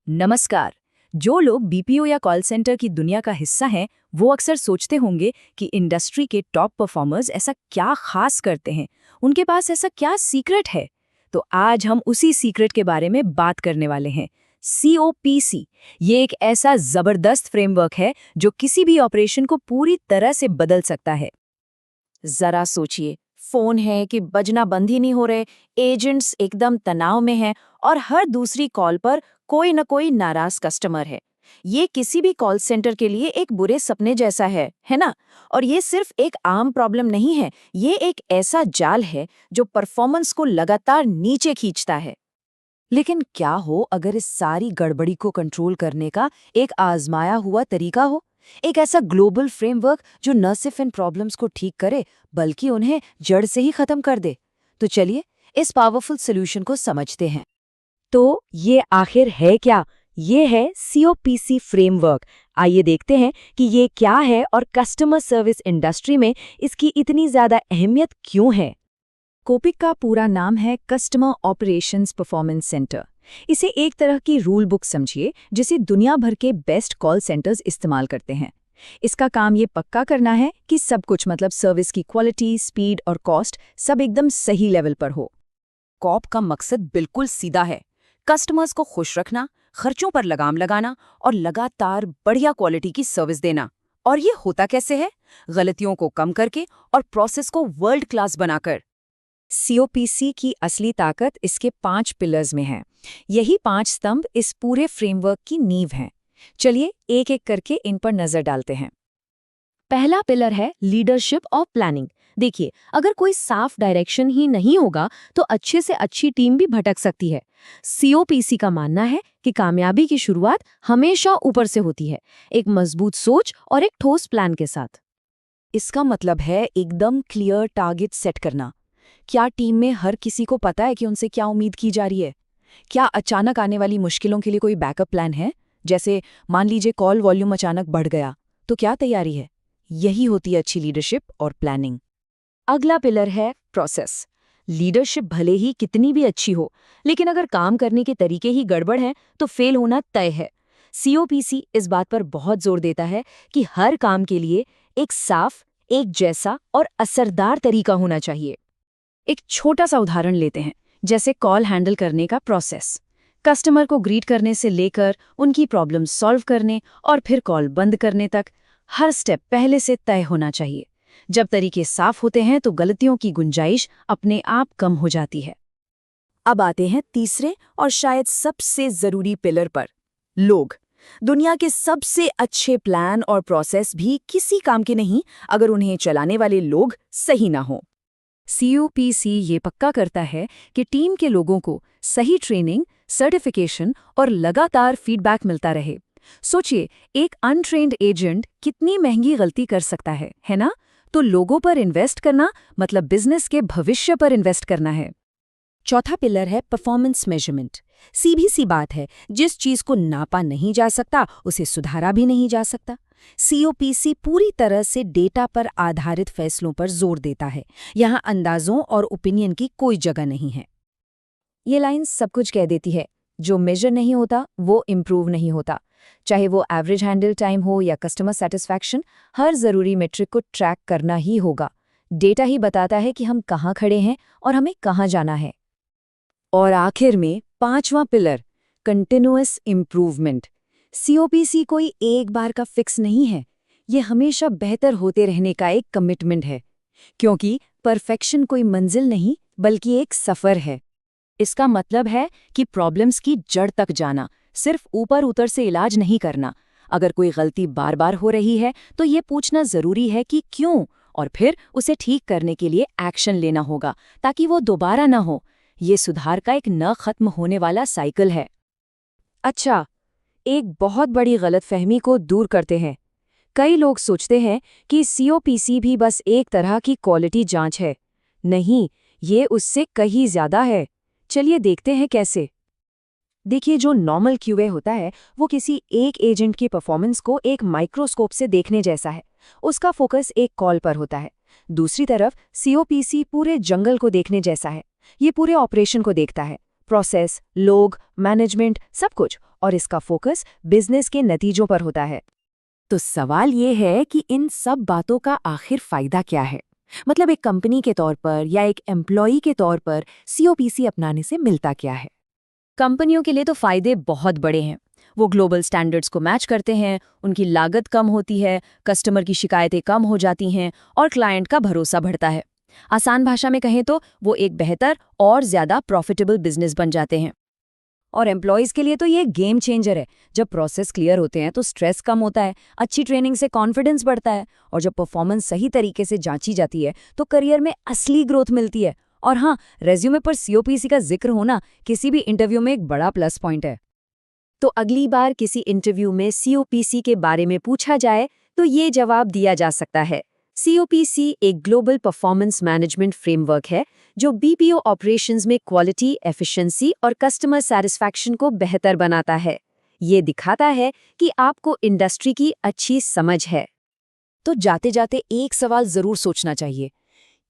नमस्कार। जो लोग बीपीओ या कॉल सेंटर की दुनिया का हिस्सा हैं, वो अक्सर सोचते होंगे कि इंडस्ट्री के टॉप परफॉर्मर्स ऐसा क्या खास करते हैं, उनके पास ऐसा क्या सीक्रेट है। तो आज हम उसी सीक्रेट के बारे में बात करने वाले हैं। COPC ये एक ऐसा जबरदस्त फ्रेमवर्क है जो किसी भी ऑपरेशन को पूरी तरह से बदल सकता है। जरा सोचिए, फोन है कि बजना बंद ही नहीं हो रहे, एजेंट्स एकदम तनाव में हैं और हर दूसरी कॉल पर कोई न कोई नाराज कस्टमर है। ये किसी भी कॉल सेंटर के लिए एक बुरे सपने जैसा है ना? और ये सिर्फ एक आम प्रॉब्लम नहीं है, ये एक ऐसा जाल है जो परफॉर्मेंस को लगातार नीचे खींचता है। लेकिन क्या हो अगर इस सारी गड़बड़ी को कंट्रोल करने का एक आजमाया हुआ तरीका हो, एक ऐसा ग्लोबल फ्रेमवर्क जो न सिर्फ इन प्रॉब्लम्स को ठीक करे बल्कि उन्हें जड़ से ही खत्म कर दे। तो चलिए इस पावरफुल सॉल्यूशन को समझते हैं। तो ये आखिर है क्या? ये है COPC फ्रेमवर्क। आइए देखते हैं कि ये क्या है और कस्टमर सर्विस इंडस्ट्री में इसकी इतनी ज्यादा अहमियत क्यों है। कोपिक का पूरा नाम है कस्टमर ऑपरेशंस परफॉर्मेंस सेंटर। इसे एक तरह की रूल बुक समझिए जिसे दुनिया भर के बेस्ट कॉल सेंटर्स इस्तेमाल करते हैं। इसका काम ये पक्का करना है कि सब कुछ मतलब सर्विस की क्वालिटी, स्पीड और कॉस्ट सब एकदम सही लेवल पर हो। कॉप का मकसद बिल्कुल सीधा है, कस्टमर्स को खुश रखना, खर्चों पर लगाम लगाना और लगातार बढ़िया क्वालिटी की सर्विस देना। और ये होता कैसे है? गलतियों को कम करके और प्रोसेस को वर्ल्ड क्लास बनाकर। COPC की असली ताकत इसके 5 पिलर्स में है। यही 5 स्तंभ इस पूरे फ्रेमवर्क की नींव हैं। चलिए एक एक करके इन पर नजर डालते हैं। पहला पिलर है लीडरशिप और प्लानिंग। देखिए, अगर कोई साफ डायरेक्शन ही नहीं होगा तो अच्छे से अच्छी टीम भी भटक सकती है। COPC का मानना है कि कामयाबी की शुरुआत हमेशा ऊपर से होती है, एक मजबूत सोच और एक ठोस प्लान के साथ। इसका मतलब है एकदम क्लियर टारगेट सेट करना। क्या टीम में हर किसी को पता है कि उनसे क्या उम्मीद की जा रही है? क्या अचानक आने वाली मुश्किलों के लिए कोई बैकअप प्लान है? जैसे मान लीजिए कॉल वॉल्यूम अचानक बढ़ गया, तो क्या तैयारी है? यही होती है अच्छी लीडरशिप और प्लानिंग। अगला पिलर है प्रोसेस। लीडरशिप भले ही कितनी भी अच्छी हो, लेकिन अगर काम करने के तरीके ही गड़बड़ हैं तो फेल होना तय है। COPC इस बात पर बहुत जोर देता है कि हर काम के लिए एक साफ, एक जैसा और असरदार तरीका होना चाहिए। एक छोटा सा उदाहरण लेते हैं, जैसे कॉल हैंडल करने का प्रोसेस। कस्टमर को ग्रीट करने से लेकर उनकी प्रॉब्लम सॉल्व करने और फिर कॉल बंद करने तक हर स्टेप पहले से तय होना चाहिए। जब तरीके साफ होते हैं तो गलतियों की गुंजाइश अपने आप कम हो जाती है। अब आते हैं तीसरे और शायद सबसे जरूरी पिलर पर, लोग। दुनिया के सबसे अच्छे प्लान और प्रोसेस भी किसी काम के नहीं अगर उन्हें चलाने वाले लोग सही ना हो। COPC ये पक्का करता है कि टीम के लोगों को सही ट्रेनिंग, सर्टिफिकेशन और लगातार फीडबैक मिलता रहे। सोचिए, एक अनट्रेन्ड एजेंट कितनी महंगी गलती कर सकता है ना? तो लोगों पर इन्वेस्ट करना मतलब बिजनेस के भविष्य पर इन्वेस्ट करना है। चौथा पिलर है परफॉर्मेंस मेजरमेंट। सीधी सी बात है, जिस चीज को नापा नहीं जा सकता उसे सुधारा भी नहीं जा सकता। COPC पूरी तरह से डेटा पर आधारित फैसलों पर जोर देता है। यहाँ अंदाजों और ओपिनियन की कोई जगह नहीं है। ये लाइन सब कुछ कह देती है, जो मेजर नहीं होता वो इम्प्रूव नहीं होता। चाहे वो एवरेज हैंडल टाइम हो या कस्टमर सेटिस्फैक्शन, हर जरूरी मेट्रिक को ट्रैक करना ही होगा। डेटा ही बताता है कि हम कहाँ खड़े हैं और हमें कहाँ जाना है। और आखिर में 5वां पिलर, कंटिन्यूअस इम्प्रूवमेंट। COPC कोई एक बार का फिक्स नहीं है, ये हमेशा बेहतर होते रहने का एक कमिटमेंट है, क्योंकि परफेक्शन कोई मंजिल नहीं बल्कि एक सफर है। इसका मतलब है कि प्रॉब्लम्स की जड़ तक जाना, सिर्फ ऊपर ऊपर से इलाज नहीं करना। अगर कोई गलती बार बार हो रही है तो ये पूछना जरूरी है कि क्यों, और फिर उसे ठीक करने के लिए एक्शन लेना होगा ताकि वो दोबारा ना हो। ये सुधार का एक न खत्म होने वाला साइकिल है। अच्छा, एक बहुत बड़ी गलतफहमी को दूर करते हैं। कई लोग सोचते हैं कि COPC भी बस एक तरह की क्वालिटी जांच है। नहीं, ये उससे कहीं ज्यादा है। चलिए देखते हैं कैसे। देखिए, जो नॉर्मल QA होता है वो किसी एक एजेंट की परफॉर्मेंस को एक माइक्रोस्कोप से देखने जैसा है। उसका फोकस एक कॉल पर होता है। दूसरी तरफ COPC पूरे जंगल को देखने जैसा है। ये पूरे ऑपरेशन को देखता है, प्रोसेस, लोग, मैनेजमेंट, सब कुछ, और इसका फोकस बिजनेस के नतीजों पर होता है। तो सवाल ये है कि इन सब बातों का आखिर फायदा क्या है? मतलब एक कंपनी के तौर पर या एक एम्प्लॉई के तौर पर सीओपीसी अपनाने से मिलता क्या है? कंपनियों के लिए तो फायदे बहुत बड़े हैं। वो ग्लोबल स्टैंडर्ड्स को मैच करते हैं, उनकी लागत कम होती है, कस्टमर की शिकायतें कम हो जाती हैं और क्लाइंट का भरोसा बढ़ता है। आसान भाषा में कहें तो वो एक बेहतर और ज्यादा प्रॉफिटेबल बिजनेस बन जाते हैं। और एम्प्लॉयज़ के लिए तो ये गेम चेंजर है। जब प्रोसेस क्लियर होते हैं तो स्ट्रेस कम होता है, अच्छी ट्रेनिंग से कॉन्फिडेंस बढ़ता है, और जब परफॉर्मेंस सही तरीके से जांची जाती है तो करियर में असली ग्रोथ मिलती है। और हाँ, रेज्यूमे पर सीओपीसी का जिक्र होना किसी भी इंटरव्यू में एक बड़ा प्लस पॉइंट है। तो अगली बार किसी इंटरव्यू में सीओपीसी के बारे में पूछा जाए तो ये जवाब दिया जा सकता है। सीओपीसी एक ग्लोबल परफॉर्मेंस मैनेजमेंट फ्रेमवर्क है जो बीपीओ ऑपरेशंस में क्वालिटी, एफिशिएंसी और कस्टमर सैटिस्फैक्शन को बेहतर बनाता है। ये दिखाता है कि आपको इंडस्ट्री की अच्छी समझ है। तो जाते जाते एक सवाल जरूर सोचना चाहिए,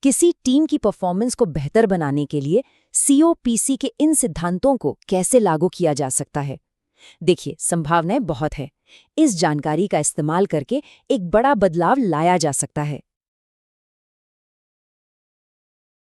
किसी टीम की परफॉर्मेंस को बेहतर बनाने के लिए सीओपीसी के इन सिद्धांतों को कैसे लागू किया जा सकता है? देखिए, संभावनाएं बहुत है। इस जानकारी का इस्तेमाल करके एक बड़ा बदलाव लाया जा सकता है।